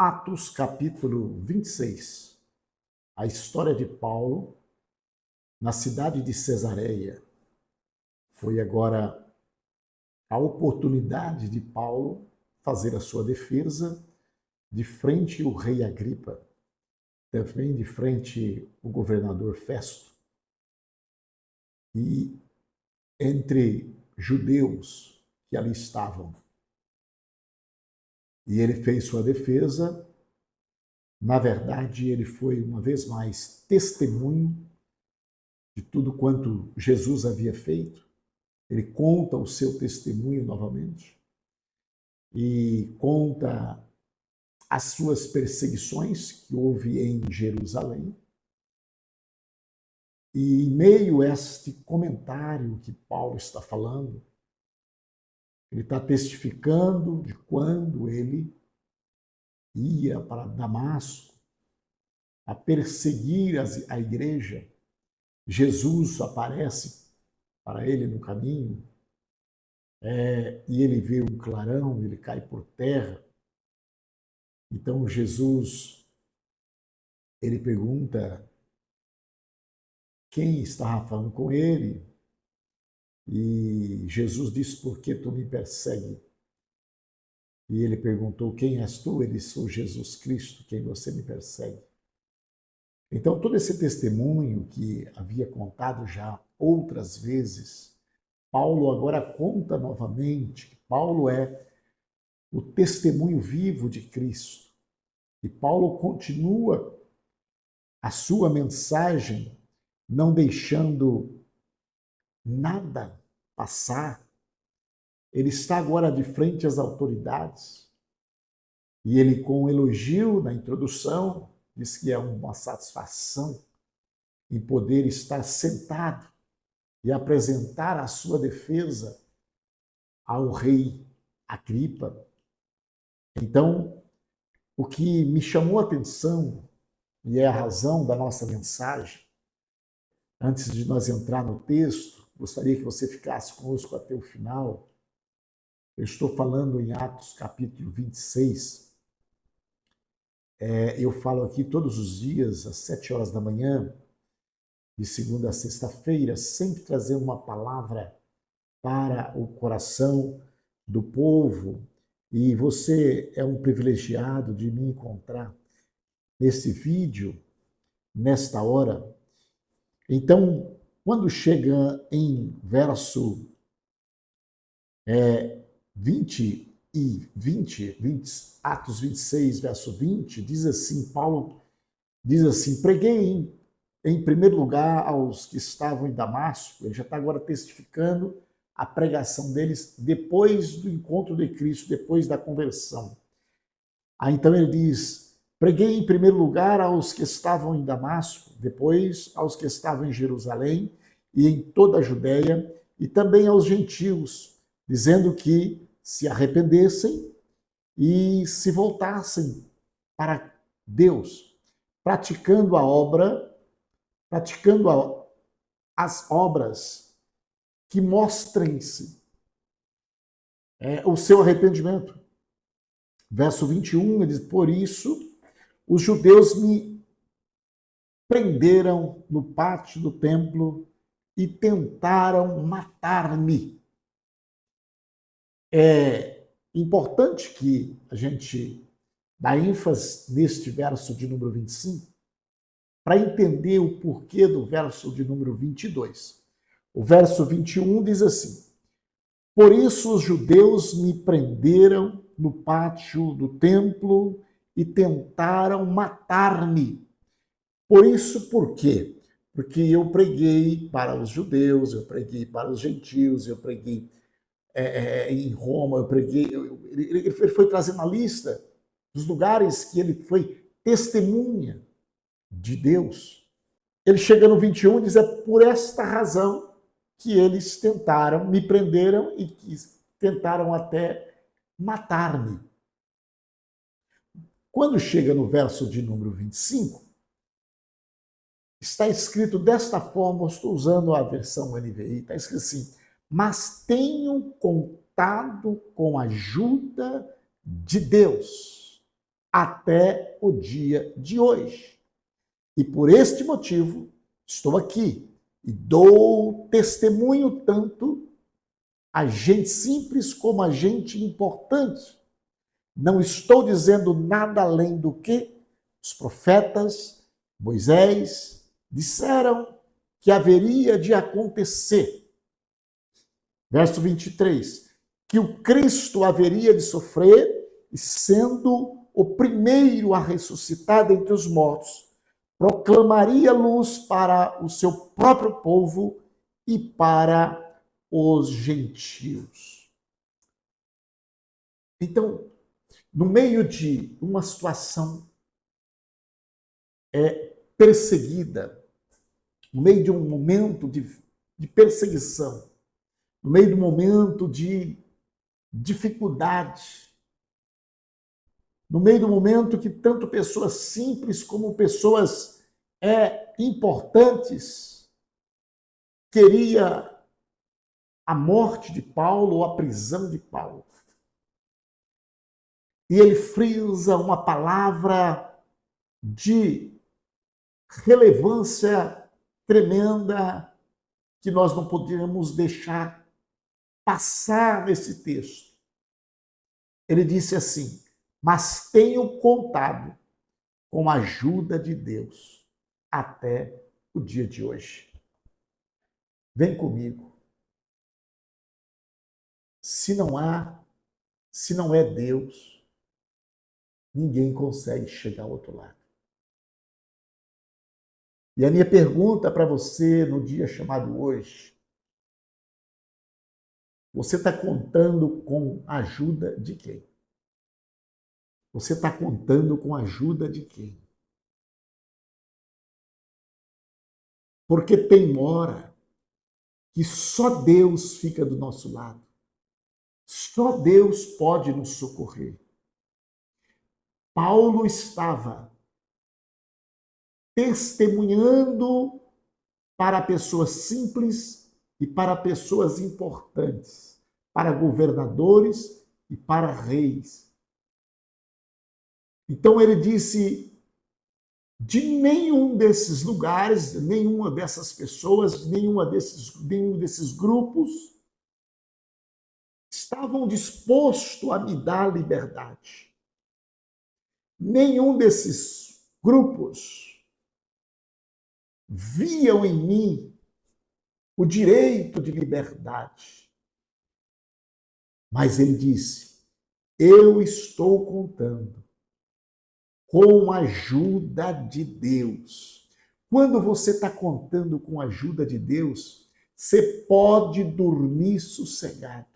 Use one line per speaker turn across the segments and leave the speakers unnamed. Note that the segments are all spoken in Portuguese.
Atos capítulo 26. A história de Paulo na cidade de Cesareia. Foi agora a oportunidade de Paulo fazer a sua defesa de frente ao rei Agripa, também de frente ao governador Festo. E entre judeus que ali estavam. E ele fez sua defesa. Na verdade, ele foi, uma vez mais, testemunho de tudo quanto Jesus havia feito. Ele conta o seu testemunho novamente e conta as suas perseguições que houve em Jerusalém. E em meio a este comentário que Paulo está falando, ele está testificando de quando ele ia para Damasco a perseguir a igreja. Jesus aparece para ele no caminho, e ele vê um clarão, ele cai por terra. Então Jesus, ele pergunta quem estava falando com ele, e Jesus diz: por que tu me persegue? E ele perguntou: quem és tu? Ele disse: sou Jesus Cristo, quem você me persegue. Então todo esse testemunho que havia contado já outras vezes, Paulo agora conta novamente que Paulo é o testemunho vivo de Cristo. E Paulo continua a sua mensagem, não deixando nada passar. Ele está agora de frente às autoridades. E ele, com um elogio na introdução, diz que é uma satisfação em poder estar sentado e apresentar a sua defesa ao rei Agripa. Então, o que me chamou a atenção, e é a razão da nossa mensagem, antes de nós entrar no texto, gostaria que você ficasse conosco até o final. Eu estou falando em Atos capítulo 26. Eu falo aqui todos os dias, às 7 horas da manhã, de segunda a sexta-feira, sempre trazendo uma palavra para o coração do povo. E você é um privilegiado de me encontrar nesse vídeo, nesta hora. Então, quando chega em verso 20, Atos 26, verso 20, diz assim, Paulo diz assim: preguei em primeiro lugar aos que estavam em Damasco. Ele já está agora testificando a pregação deles depois do encontro de Cristo, depois da conversão. Aí então ele diz: preguei em primeiro lugar aos que estavam em Damasco, depois aos que estavam em Jerusalém e em toda a Judéia, e também aos gentios, dizendo que se arrependessem e se voltassem para Deus, praticando as obras que mostrem-se o seu arrependimento. Verso 21, ele diz: por isso os judeus me prenderam no pátio do templo e tentaram matar-me. É importante que a gente dá ênfase neste verso de número 25 para entender o porquê do verso de número 22. O verso 21 diz assim: por isso os judeus me prenderam no pátio do templo e tentaram matar-me. Por isso, por quê? Porque eu preguei para os judeus, eu preguei para os gentios, eu preguei em Roma, eu preguei. Ele foi trazendo a lista dos lugares que ele foi testemunha de Deus. Ele chega no 21 e diz: é por esta razão que eles tentaram, me prenderam e tentaram até matar-me. Quando chega no verso de número 25, está escrito desta forma, eu estou usando a versão NVI, está escrito assim: mas tenho contado com a ajuda de Deus. até o dia de hoje. E por este motivo, estou aqui e dou testemunho tanto a gente simples como a gente importante. Não estou dizendo nada além do que os profetas, Moisés, disseram que haveria de acontecer. Verso 23, que o Cristo haveria de sofrer e, sendo o primeiro a ressuscitar dentre os mortos, proclamaria luz para o seu próprio povo e para os gentios. Então, no meio de uma situação perseguida, no meio de um momento de perseguição, no meio de um momento de dificuldade, no meio do momento que tanto pessoas simples como pessoas importantes queria a morte de Paulo ou a prisão de Paulo. E ele frisa uma palavra de relevância tremenda que nós não podemos deixar passar nesse texto. Ele disse assim: mas tenho contado com a ajuda de Deus até o dia de hoje. Vem comigo. Se não é Deus, ninguém consegue chegar ao outro lado. E a minha pergunta para você no dia chamado hoje: você está contando com a ajuda de quem? Você está contando com a ajuda de quem? Porque tem hora que só Deus fica do nosso lado. Só Deus pode nos socorrer. Paulo estava testemunhando para pessoas simples e para pessoas importantes, para governadores e para reis. Então ele disse: de nenhum desses lugares, nenhuma dessas pessoas, nenhum desses grupos estavam dispostos a me dar liberdade. Nenhum desses grupos viam em mim o direito de liberdade. Mas ele disse: eu estou contando com a ajuda de Deus. Quando você está contando com a ajuda de Deus, você pode dormir sossegado.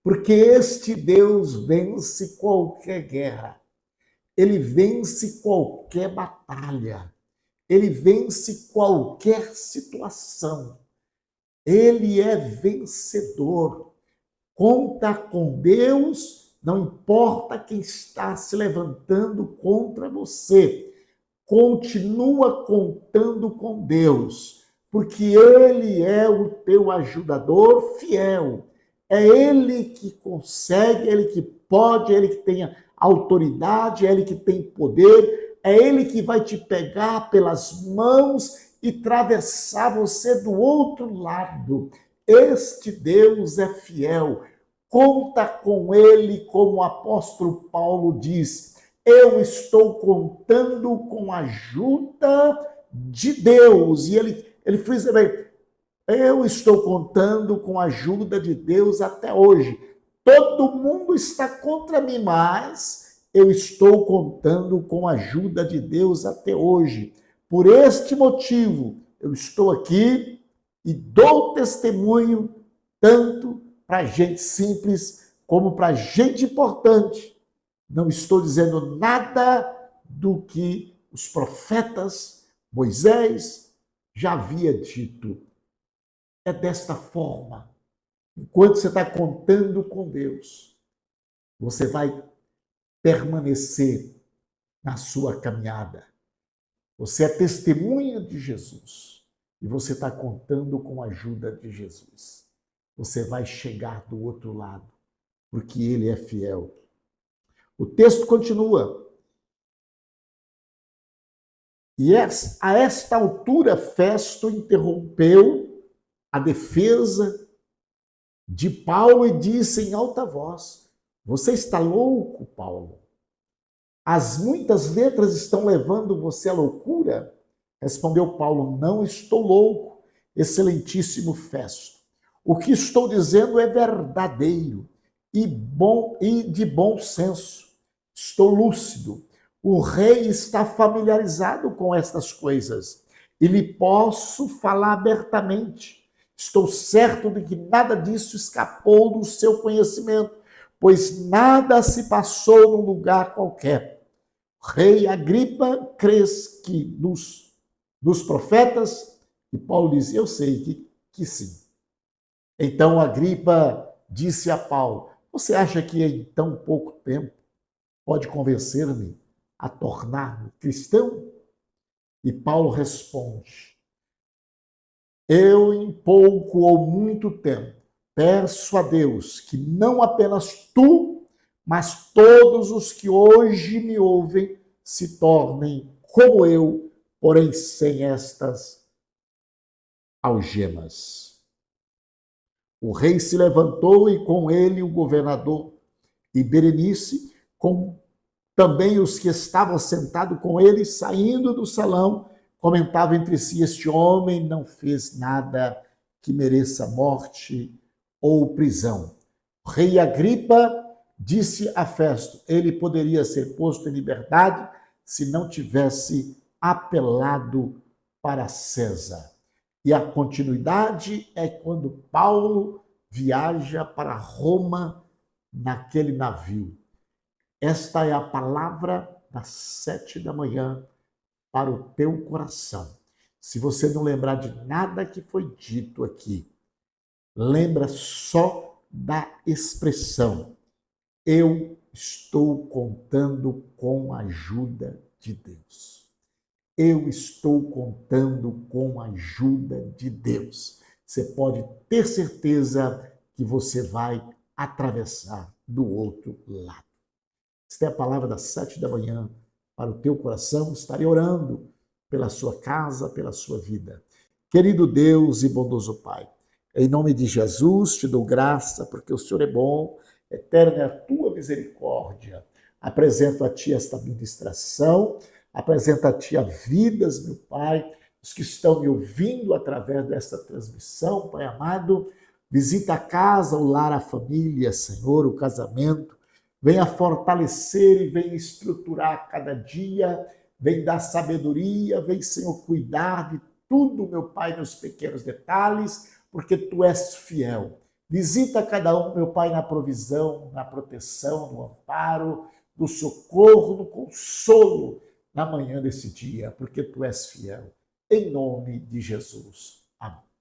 Porque este Deus vence qualquer guerra. Ele vence qualquer batalha. Ele vence qualquer situação. Ele é vencedor. Conta com Deus, não importa quem está se levantando contra você. Continua contando com Deus, porque Ele é o teu ajudador fiel. É Ele que consegue, é Ele que pode, é Ele que tem autoridade, é Ele que tem poder, é Ele que vai te pegar pelas mãos e atravessar você do outro lado. Este Deus é fiel. Conta com Ele, como o apóstolo Paulo diz: eu estou contando com a ajuda de Deus. E ele frisa bem: eu estou contando com a ajuda de Deus até hoje. Todo mundo está contra mim, mas eu estou contando com a ajuda de Deus até hoje. Por este motivo, eu estou aqui e dou testemunho tanto para gente simples como para gente importante. Não estou dizendo nada do que os profetas, Moisés, já havia dito. É desta forma. Enquanto você está contando com Deus, você vai permanecer na sua caminhada. Você é testemunha de Jesus e você está contando com a ajuda de Jesus. Você vai chegar do outro lado, porque Ele é fiel. O texto continua. E a esta altura, Festo interrompeu a defesa de Paulo e disse em alta voz: você está louco, Paulo? As muitas letras estão levando você à loucura? Respondeu Paulo: não estou louco, excelentíssimo Festo. O que estou dizendo é verdadeiro e de bom senso. Estou lúcido. O rei está familiarizado com estas coisas e lhe posso falar abertamente. Estou certo de que nada disso escapou do seu conhecimento, pois nada se passou num lugar qualquer. Rei Agripa, crês que dos profetas? E Paulo diz, eu sei que sim. Então Agripa disse a Paulo, você acha que em tão pouco tempo pode convencer-me a tornar-me cristão? E Paulo responde, eu em pouco ou muito tempo peço a Deus que não apenas tu, mas todos os que hoje me ouvem se tornem como eu, porém sem estas algemas. O rei se levantou e com ele o governador e Berenice, com também os que estavam sentados com ele, saindo do salão, comentavam entre si, este homem não fez nada que mereça morte ou prisão. O rei Agripa disse a Festo, ele poderia ser posto em liberdade se não tivesse apelado para César. E a continuidade é quando Paulo viaja para Roma naquele navio. Esta é a palavra das 7 da manhã para o teu coração. Se você não lembrar de nada que foi dito aqui, lembra só da expressão, eu estou contando com a ajuda de Deus. Eu estou contando com a ajuda de Deus. Você pode ter certeza que você vai atravessar do outro lado. Esta é a palavra das 7 da manhã para o teu coração. Estarei orando pela sua casa, pela sua vida. Querido Deus e bondoso Pai, em nome de Jesus te dou graça porque o Senhor é bom, eterna é a tua misericórdia. Apresento a ti esta ministração, apresento a ti a vidas, meu Pai, os que estão me ouvindo através desta transmissão, Pai amado. Visita a casa, o lar, a família, Senhor, o casamento. Venha fortalecer e venha estruturar cada dia, vem dar sabedoria, vem, Senhor, cuidar de tudo, meu Pai, nos pequenos detalhes, porque Tu és fiel. Visita cada um, meu Pai, na provisão, na proteção, no amparo, no socorro, no consolo, na manhã desse dia, porque Tu és fiel. Em nome de Jesus. Amém.